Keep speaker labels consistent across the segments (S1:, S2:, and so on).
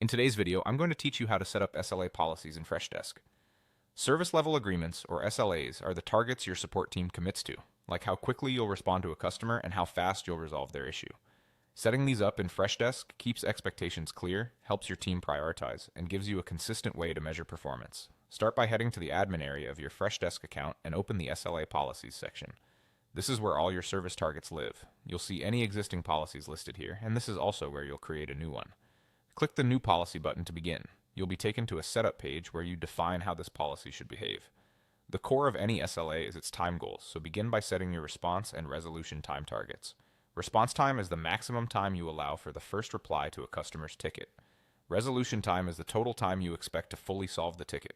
S1: In today's video, I'm going to teach you how to set up SLA policies in Freshdesk. Service Level Agreements, or SLAs, are the targets your support team commits to, like how quickly you'll respond to a customer and how fast you'll resolve their issue. Setting these up in Freshdesk keeps expectations clear, helps your team prioritize, and gives you a consistent way to measure performance. Start by heading to the admin area of your Freshdesk account and open the SLA Policies section. This is where all your service targets live. You'll see any existing policies listed here, and this is also where you'll create a new one. Click the New Policy button to begin. You'll be taken to a setup page where you define how this policy should behave. The core of any SLA is its time goals, so begin by setting your response and resolution time targets. Response time is the maximum time you allow for the first reply to a customer's ticket. Resolution time is the total time you expect to fully solve the ticket.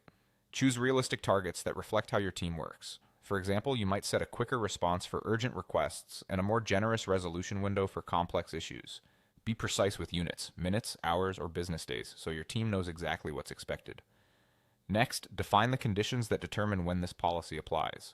S1: Choose realistic targets that reflect how your team works. For example, you might set a quicker response for urgent requests and a more generous resolution window for complex issues. Be precise with units, minutes, hours, or business days so your team knows exactly what's expected. Next, define the conditions that determine when this policy applies.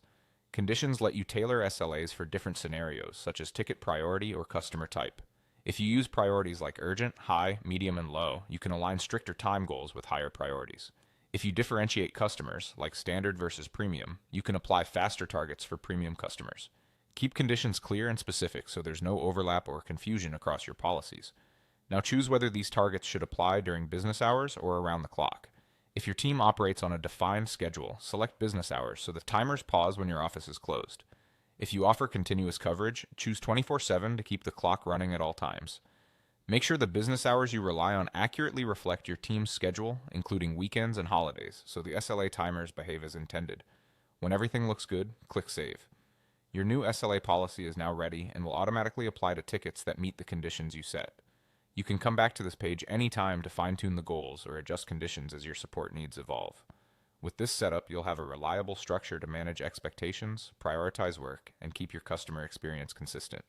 S1: Conditions let you tailor SLAs for different scenarios, such as ticket priority or customer type. If you use priorities like urgent, high, medium, and low, you can align stricter time goals with higher priorities. If you differentiate customers, like standard versus premium, you can apply faster targets for premium customers. Keep conditions clear and specific so there's no overlap or confusion across your policies. Now choose whether these targets should apply during business hours or around the clock. If your team operates on a defined schedule, select business hours so the timers pause when your office is closed. If you offer continuous coverage, choose 24/7 to keep the clock running at all times. Make sure the business hours you rely on accurately reflect your team's schedule, including weekends and holidays, so the SLA timers behave as intended. When everything looks good, click Save. Your new SLA policy is now ready and will automatically apply to tickets that meet the conditions you set. You can come back to this page anytime to fine-tune the goals or adjust conditions as your support needs evolve. With this setup, you'll have a reliable structure to manage expectations, prioritize work, and keep your customer experience consistent.